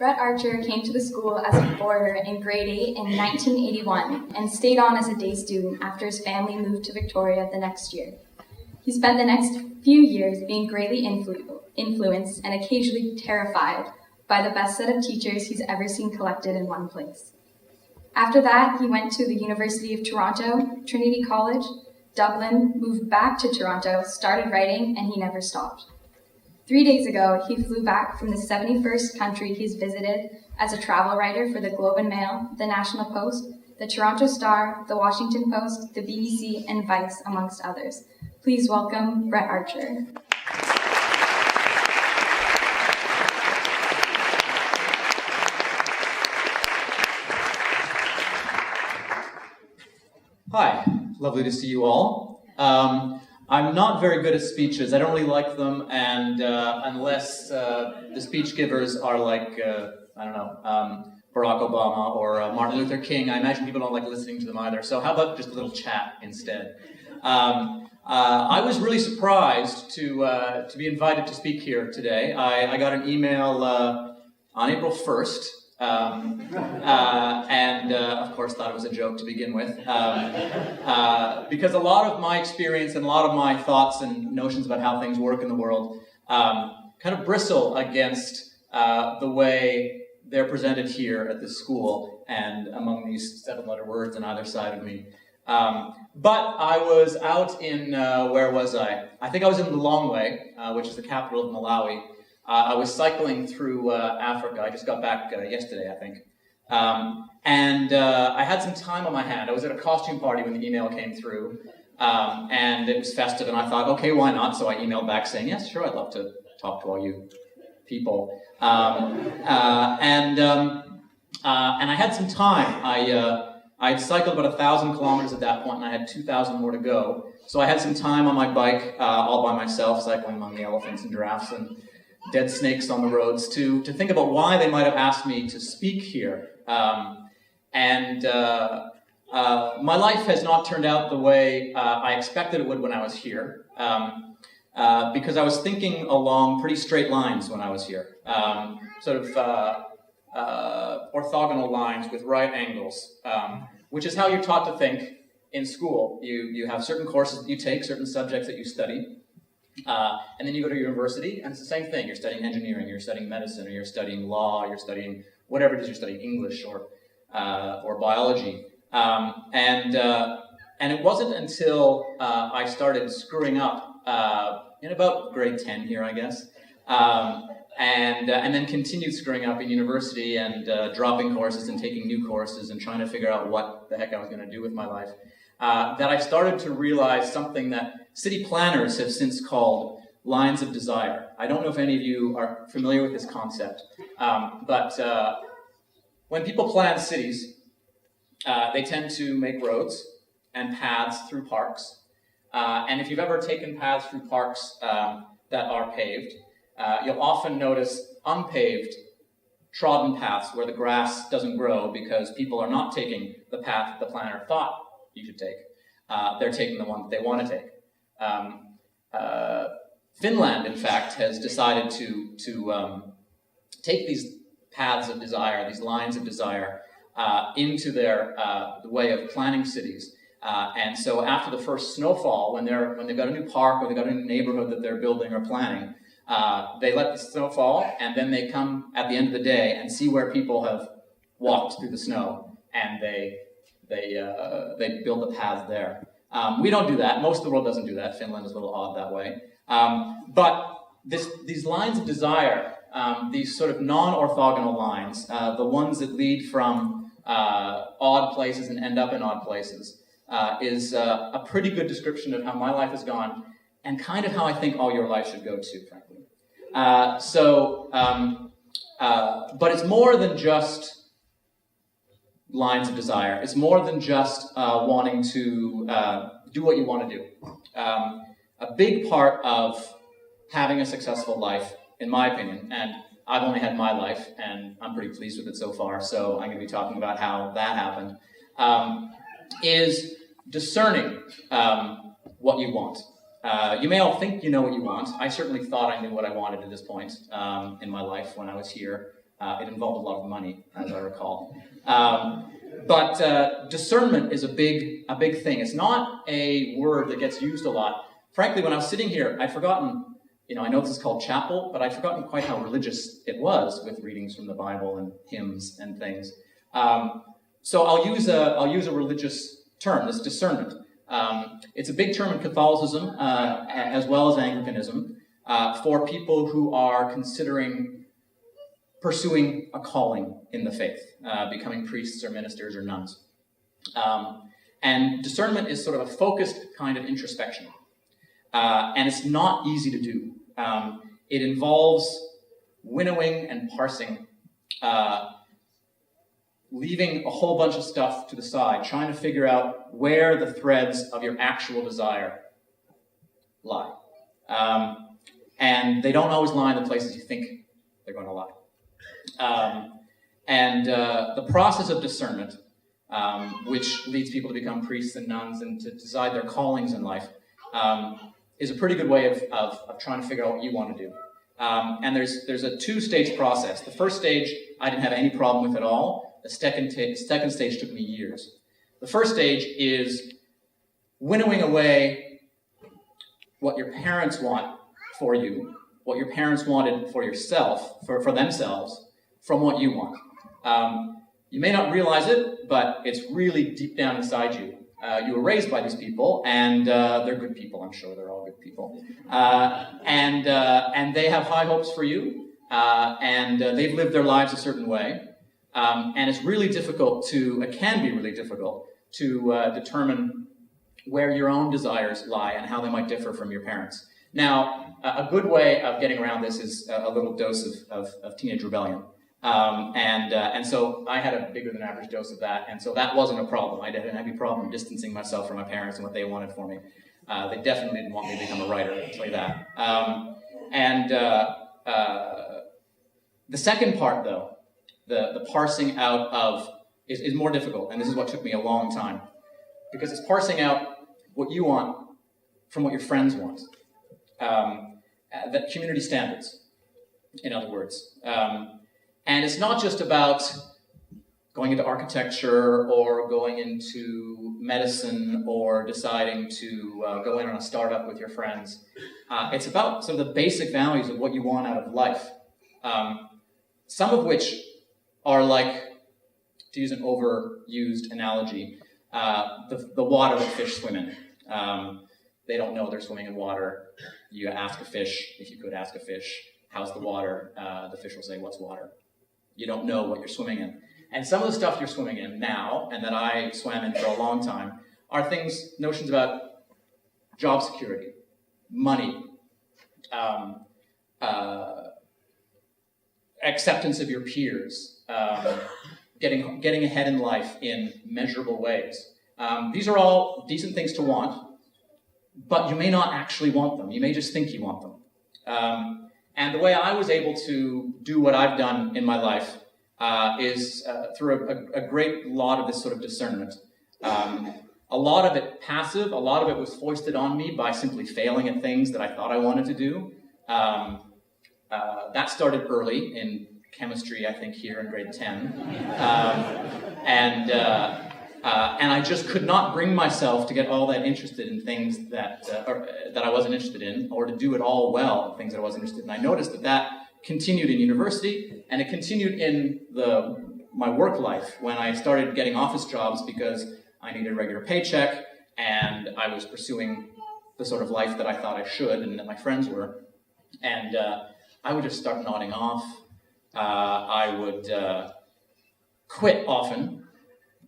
Bert Archer came to the school as a boarder in grade 8 in 1981 and stayed on as a day student after his family moved to Victoria the next year. He spent the next few years being greatly influenced and occasionally terrified by the best set of teachers he's ever seen collected in one place. After that, he went to the University of Toronto, Trinity College, Dublin, moved back to Toronto, started writing, and he never stopped. 3 days ago, he flew back from the 71st country he's visited as a travel writer for the Globe and Mail, the National Post, the Toronto Star, the Washington Post, the BBC, and Vice, amongst others. Please welcome Bert Archer. Hi, lovely to see you all. I'm not very good at speeches. I don't really like them, and unless the speech givers are like, Barack Obama or Martin Luther King, I imagine people don't like listening to them either. So how about just a little chat instead? I was really surprised to be invited to speak here today. I got an email on April 1st. Of course thought it was a joke to begin with, because a lot of my experience and a lot of my thoughts and notions about how things work in the world kind of bristle against the way they're presented here at this school and among these 7-letter words on either side of me. But I was out in, where was I? I think I was in Lilongwe, which is the capital of Malawi. I was cycling through Africa. I just got back yesterday, I think. I had some time on my hand. I was at a costume party when the email came through, and it was festive, and I thought, okay, why not? So I emailed back saying, yes, sure, I'd love to talk to all you people. And I had some time. I had cycled about 1,000 kilometers at that point, and I had 2,000 more to go. So I had some time on my bike, all by myself, cycling among the elephants and giraffes and dead snakes on the roads, to think about why they might have asked me to speak here. My life has not turned out the way I expected it would when I was here, because I was thinking along pretty straight lines when I was here, orthogonal lines with right angles, which is how you're taught to think in school. You have certain courses that you take, certain subjects that you study, and then you go to university, and it's the same thing. You're studying engineering, you're studying medicine, or you're studying law, you're studying whatever it is you're studying, English or biology. And it wasn't until I started screwing up in about grade 10 here, I guess, and then continued screwing up in university and dropping courses and taking new courses and trying to figure out what the heck I was going to do with my life, that I started to realize something that city planners have since called lines of desire. I don't know if any of you are familiar with this concept, but when people plan cities, they tend to make roads and paths through parks. And if you've ever taken paths through parks that are paved, you'll often notice unpaved, trodden paths where the grass doesn't grow because people are not taking the path that the planner thought you should take. They're taking the one that they want to take. Finland, in fact, has decided to take these paths of desire, these lines of desire, into their way of planning cities. And so after the first snowfall, when they've got a new park or they've got a new neighborhood that they're building or planning, they let the snow fall, and then they come at the end of the day and see where people have walked through the snow, and they build the paths there. We don't do that. Most of the world doesn't do that. Finland is a little odd that way. But these lines of desire, these sort of non-orthogonal lines, the ones that lead from odd places and end up in odd places, is a pretty good description of how my life has gone, and kind of how I think all your life should go too, frankly. But it's more than just lines of desire. It's more than just wanting to do what you want to do. A big part of having a successful life, in my opinion, and I've only had my life, and I'm pretty pleased with it so far, so I'm going to be talking about how that happened, is discerning what you want. You may all think you know what you want. I certainly thought I knew what I wanted at this point in my life when I was here. It involved a lot of money, as I recall. But discernment is a big thing. It's not a word that gets used a lot. Frankly, when I was sitting here, I'd forgotten, I know this is called chapel, but I'd forgotten quite how religious it was with readings from the Bible and hymns and things. So I'll use a religious term, this discernment. It's a big term in Catholicism, as well as Anglicanism, for people who are considering pursuing a calling in the faith, becoming priests or ministers or nuns. And discernment is sort of a focused kind of introspection. And it's not easy to do. It involves winnowing and parsing, leaving a whole bunch of stuff to the side, trying to figure out where the threads of your actual desire lie. And they don't always lie in the places you think they're going to lie. The process of discernment, which leads people to become priests and nuns and to decide their callings in life, is a pretty good way of trying to figure out what you want to do. And there's a two-stage process. The first stage, I didn't have any problem with at all. The second stage took me years. The first stage is winnowing away what your parents want for you, what your parents wanted for yourself, for themselves, from what you want. You may not realize it, but it's really deep down inside you. You were raised by these people, and they're good people. I'm sure they're all good people. And they have high hopes for you, and they've lived their lives a certain way. And it's really difficult it can be really difficult to determine where your own desires lie and how they might differ from your parents. Now, a good way of getting around this is a little dose of teenage rebellion. And so I had a bigger than average dose of that, and so that wasn't a problem. I didn't have any problem distancing myself from my parents and what they wanted for me. They definitely didn't want me to become a writer, I'll tell you that. The second part, though, the parsing out of, is more difficult, and this is what took me a long time, because it's parsing out what you want from what your friends want. The community standards, in other words. And it's not just about going into architecture or going into medicine or deciding to go in on a startup with your friends. It's about sort of the basic values of what you want out of life. Some of which are like, to use an overused analogy, the water that fish swim in. They don't know they're swimming in water. You ask a fish, if you could ask a fish, how's the water? The fish will say, what's water? You don't know what you're swimming in. And some of the stuff you're swimming in now, and that I swam in for a long time, are notions about job security, money, acceptance of your peers, getting ahead in life in measurable ways. These are all decent things to want, but you may not actually want them. You may just think you want them. And the way I was able to do what I've done in my life is through a great lot of this sort of discernment. A lot of it passive, a lot of it was foisted on me by simply failing at things that I thought I wanted to do. That started early in chemistry, I think, here in grade 10. And I just could not bring myself to get all that interested in things that I wasn't interested in, or to do it all well in things that I wasn't interested in. I noticed that continued in university, and it continued in my work life when I started getting office jobs because I needed a regular paycheck, and I was pursuing the sort of life that I thought I should and that my friends were. And I would just start nodding off. I would quit often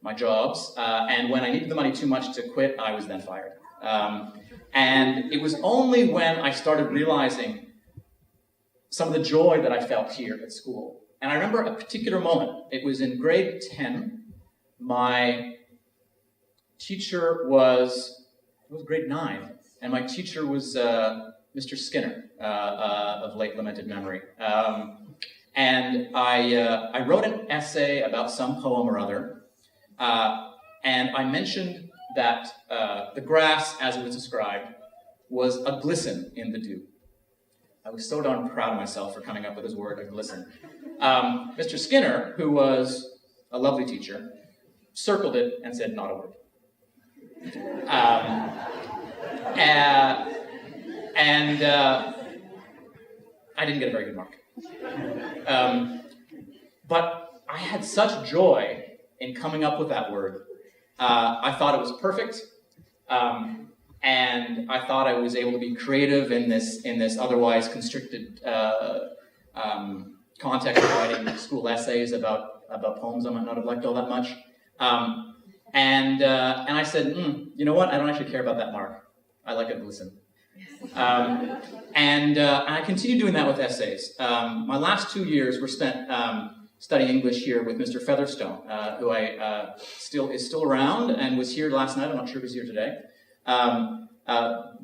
my jobs, and when I needed the money too much to quit, I was then fired. And it was only when I started realizing some of the joy that I felt here at school. And I remember a particular moment. It was in grade 10. My teacher it was grade 9, and my teacher was Mr. Skinner, of late lamented memory. And I wrote an essay about some poem or other, and I mentioned that the grass, as it was described, was a glisten in the dew. I was so darn proud of myself for coming up with this word, a glisten. Mr. Skinner, who was a lovely teacher, circled it and said not a word. And I didn't get a very good mark. But I had such joy in coming up with that word. I thought it was perfect, and I thought I was able to be creative in this otherwise constricted context of writing school essays about poems I might not have liked all that much. And I said, you know what? I don't actually care about that mark. I like it to listen. And I continued doing that with essays. My last 2 years were spent studying English here with Mr. Featherstone, who is still around and was here last night. I'm not sure if he's here today.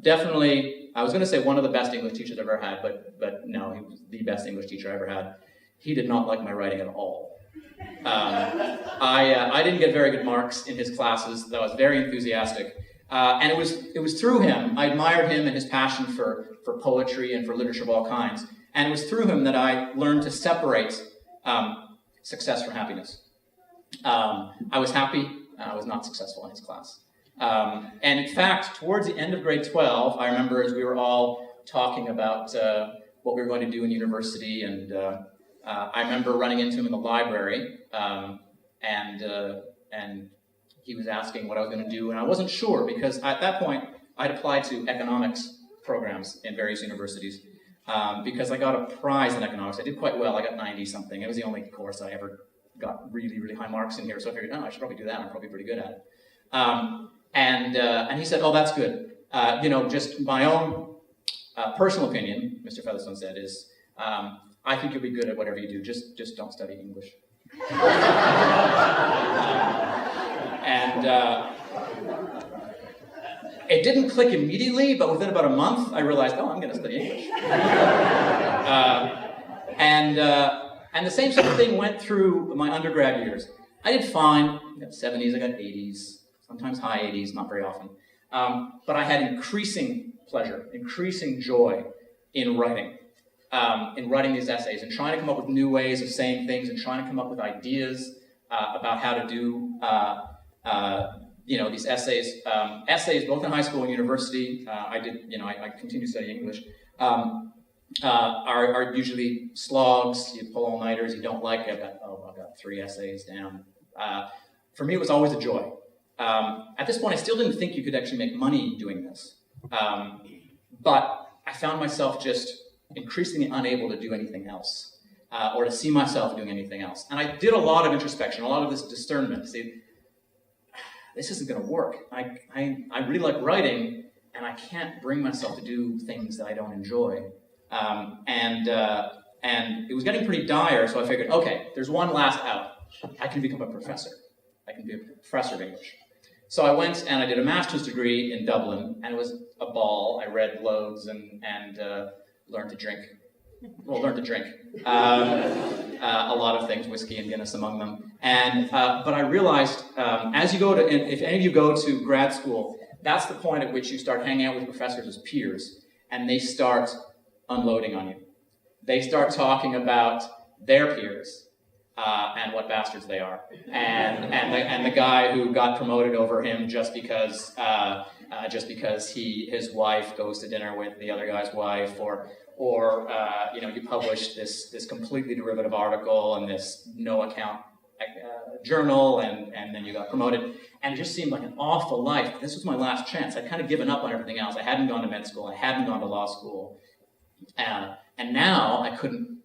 Definitely, I was going to say one of the best English teachers I've ever had, but no, he was the best English teacher I ever had. He did not like my writing at all. I didn't get very good marks in his classes, though I was very enthusiastic. And it was through him, I admired him and his passion for poetry and for literature of all kinds. And it was through him that I learned to separate success from happiness. I was happy, I was not successful in his class. And in fact, towards the end of grade 12, I remember as we were all talking about what we were going to do in university, and I remember running into him in the library, and he was asking what I was going to do, and I wasn't sure, because at that point, I'd applied to economics programs in various universities, because I got a prize in economics. I did quite well. I got 90-something. It was the only course I ever got really, really high marks in here, so I figured, I should probably do that. I'm probably pretty good at it. And he said, oh, that's good. Just my own personal opinion, Mr. Featherstone said, is I think you'll be good at whatever you do. Just don't study English. It didn't click immediately, but within about a month, I realized, I'm going to study English. And the same sort of thing went through my undergrad years. I did fine. I got 70s, I got 80s, sometimes high 80s, not very often. But I had increasing pleasure, increasing joy in writing these essays, and trying to come up with new ways of saying things, and trying to come up with ideas about how to do these essays. Essays both in high school and university. I continue studying English. Are usually slogs. You pull all-nighters. You don't like. I've got 3 essays down. For me, it was always a joy. At this point, I still didn't think you could actually make money doing this. But I found myself just increasingly unable to do anything else, or to see myself doing anything else. And I did a lot of introspection, a lot of this discernment. See, this isn't going to work. I really like writing, and I can't bring myself to do things that I don't enjoy. And it was getting pretty dire, so I figured, okay, there's one last out. I can become a professor. I can be a professor of English. So I went and I did a master's degree in Dublin, and it was a ball. I read loads and learned to drink. Well, learned to drink. A lot of things, whiskey and Guinness among them. But I realized, if any of you go to grad school, that's the point at which you start hanging out with professors as peers, and they start unloading on you. They start talking about their peers and what bastards they are, and the guy who got promoted over him just because his wife goes to dinner with the other guy's wife, or you published this completely derivative article in this no account journal, and then you got promoted. And it just seemed like an awful life. This was my last chance. I'd kind of given up on everything else. I hadn't gone to med school. I hadn't gone to law school. And now I couldn't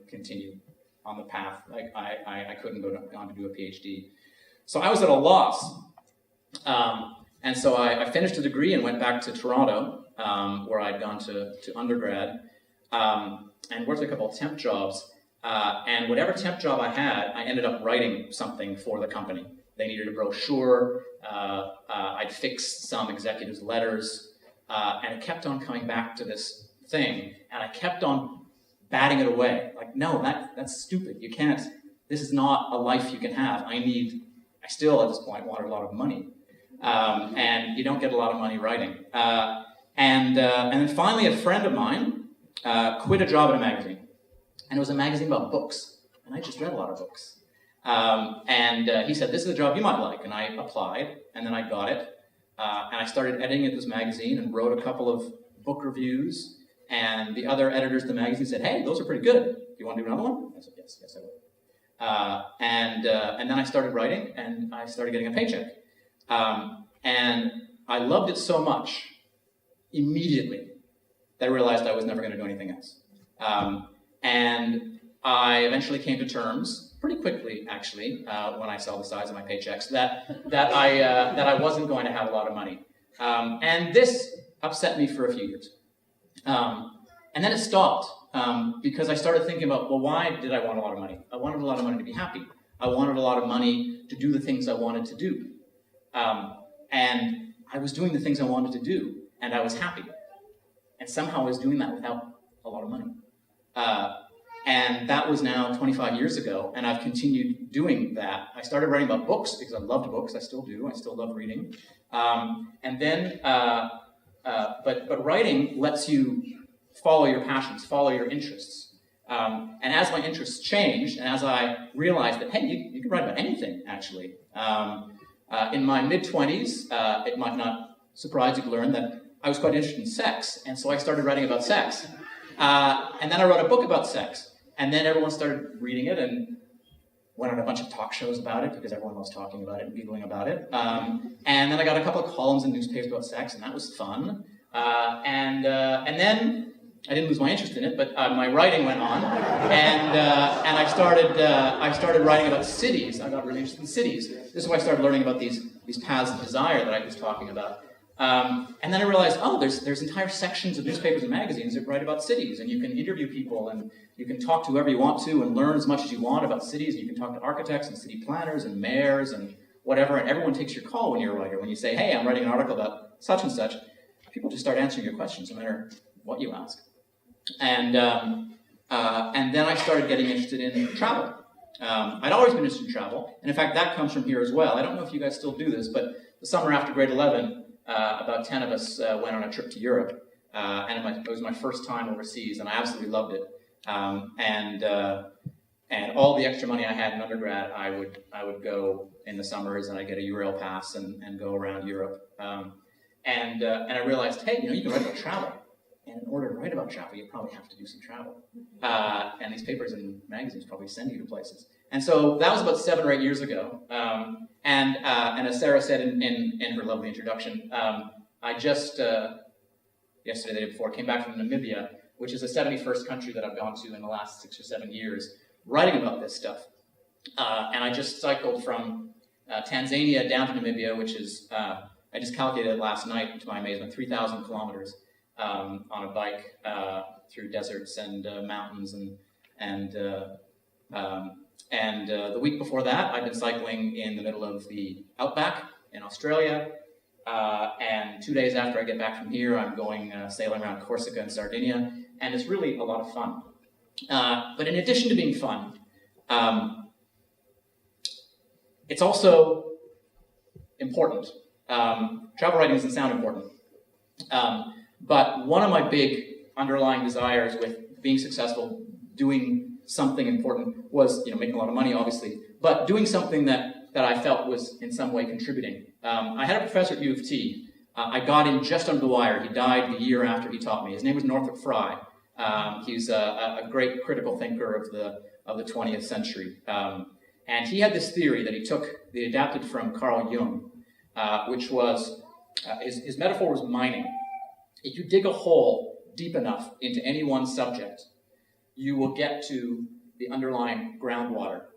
continue on the path. I couldn't go on to do a PhD. So I was at a loss. And so I finished the degree and went back to Toronto, where I'd gone to undergrad, and worked a couple of temp jobs. And whatever temp job I had, I ended up writing something for the company. They needed a brochure. I'd fix some executives' letters. And it kept on coming back to this thing. And I kept on batting it away. Like, no, that's stupid. You can't. This is not a life you can have. I still, at this point, wanted a lot of money. And you don't get a lot of money writing. And then finally, a friend of mine quit a job at a magazine. and it was a magazine about books, and I just read a lot of books. He said, this is a job you might like, and I applied, and then I got it, and I started editing at this magazine and wrote a couple of book reviews, and the other editors of the magazine said, hey, those are pretty good. Do you want to do another one? I said, yes, I will. And then I started writing, and I started getting a paycheck. And I loved it so much immediately that I realized I was never going to do anything else. And I eventually came to terms, pretty quickly actually, when I saw the size of my paychecks, that I wasn't going to have a lot of money. And this upset me for a few years. And then it stopped, because I started thinking about, well, why did I want a lot of money? I wanted a lot of money to be happy. I wanted a lot of money to do the things I wanted to do. And I was doing the things I wanted to do, and I was happy. And somehow I was doing that without a lot of money. And that was now 25 years ago, and I've continued doing that. I started writing about books because I loved books. I still do. I still love reading. But writing lets you follow your passions, follow your interests. And as my interests changed, and as I realized that, hey, you can write about anything, actually. In my mid-20s, it might not surprise you to learn that I was quite interested in sex, and so I started writing about sex. And then I wrote a book about sex, and then everyone started reading it and went on a bunch of talk shows about it because everyone was talking about it and giggling about it. And then I got a couple of columns in newspapers about sex, and that was fun. And then I didn't lose my interest in it, but my writing went on, and I started writing about cities. I got really interested in cities. This is why I started learning about these paths of desire that I was talking about. And then I realized, oh, there's entire sections of newspapers and magazines that write about cities, and you can interview people, and you can talk to whoever you want to, and learn as much as you want about cities. And you can talk to architects and city planners and mayors and whatever, and everyone takes your call when you're a writer. When you say, hey, I'm writing an article about such and such, people just start answering your questions no matter what you ask. And then I started getting interested in travel. I'd always been interested in travel, and in fact, that comes from here as well. I don't know if you guys still do this, but the summer after grade 11, about 10 of us went on a trip to Europe, and it was my first time overseas, and I absolutely loved it. And all the extra money I had in undergrad, I would go in the summers, and I'd get a Eurail pass and go around Europe. And I realized, hey, you can write about travel. And in order to write about travel, you probably have to do some travel. And these papers and magazines probably send you to places. And so that was about 7 or 8 years ago. And as Sarah said in her lovely introduction, I just, yesterday, the day before, came back from Namibia, which is the 71st country that I've gone to in the last 6 or 7 years, writing about this stuff. And I just cycled from Tanzania down to Namibia, which is, I just calculated last night, to my amazement, 3,000 kilometers. On a bike through deserts and mountains, and the week before that, I've been cycling in the middle of the outback in Australia. And 2 days after I get back from here, I'm going sailing around Corsica and Sardinia, and it's really a lot of fun. But in addition to being fun, it's also important. Travel writing doesn't sound important. But one of my big underlying desires with being successful, doing something important, was making a lot of money, obviously, but doing something that I felt was in some way contributing. I had a professor at U of T. I got in just under the wire. He died the year after he taught me. His name was Northrop Frye. He's a great critical thinker of the 20th century. And he had this theory that he adapted from Carl Jung, which was, his metaphor was mining. If you dig a hole deep enough into any one subject, you will get to the underlying groundwater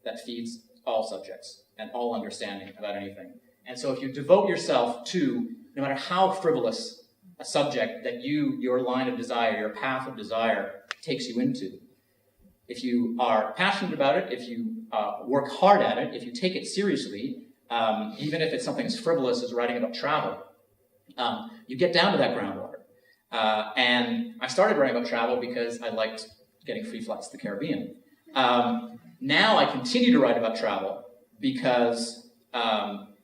that feeds all subjects and all understanding about anything. And so if you devote yourself to, no matter how frivolous a subject that your line of desire, your path of desire takes you into, if you are passionate about it, if you work hard at it, if you take it seriously, even if it's something as frivolous as writing about travel, you get down to that groundwater. And I started writing about travel because I liked getting free flights to the Caribbean. Now I continue to write about travel because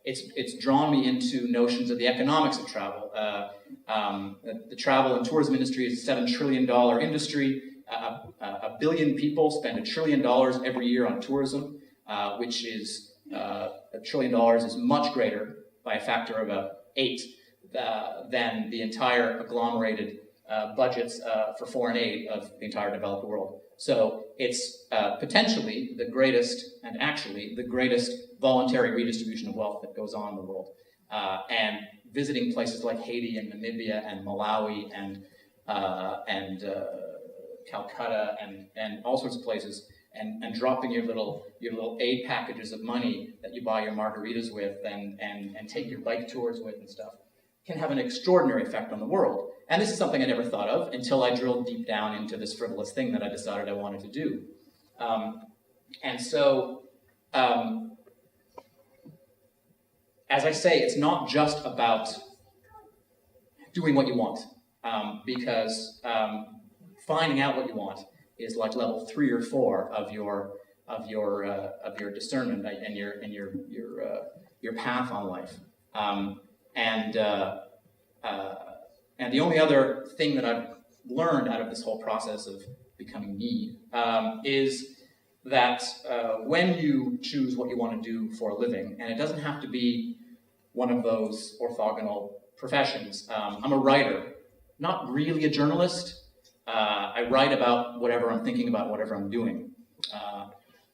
it's drawn me into notions of the economics of travel. The travel and tourism industry is a $7 trillion industry. a billion people spend $1 trillion every year on tourism, which is $1 trillion is much greater by a factor of 8 than the entire agglomerated budgets for foreign aid of the entire developed world. So it's potentially the greatest, and actually the greatest, voluntary redistribution of wealth that goes on in the world. And visiting places like Haiti and Namibia and Malawi and Calcutta and all sorts of places, and dropping your little aid packages of money that you buy your margaritas with and take your bike tours with and stuff, can have an extraordinary effect on the world. And this is something I never thought of until I drilled deep down into this frivolous thing that I decided I wanted to do. And so, as I say, it's not just about doing what you want, because finding out what you want is like level 3 or 4 of your discernment and your path on life. And the only other thing that I've learned out of this whole process of becoming me is that when you choose what you want to do for a living, and it doesn't have to be one of those orthogonal professions. I'm a writer, not really a journalist. I write about whatever I'm thinking about, whatever I'm doing,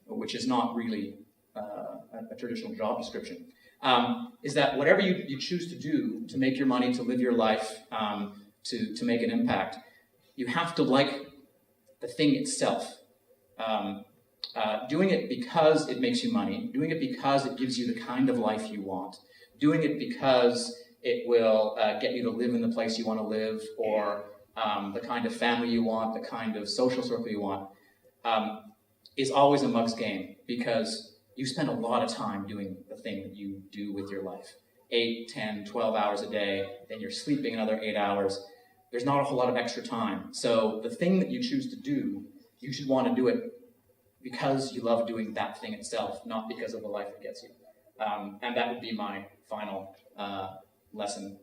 which is not really a traditional job description. Is that whatever you choose to do to make your money, to live your life, to make an impact, you have to like the thing itself. Doing it because it makes you money, doing it because it gives you the kind of life you want, doing it because it will get you to live in the place you want to live, or the kind of family you want, the kind of social circle you want, is always a mug's game, because you spend a lot of time doing the thing that you do with your life. 8, 10, 12 hours a day, then you're sleeping another 8 hours. There's not a whole lot of extra time. So the thing that you choose to do, you should want to do it because you love doing that thing itself, not because of the life it gets you. And that would be my final lesson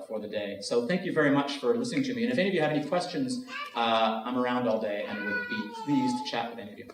for the day. So thank you very much for listening to me. And if any of you have any questions, I'm around all day and would be pleased to chat with any of you.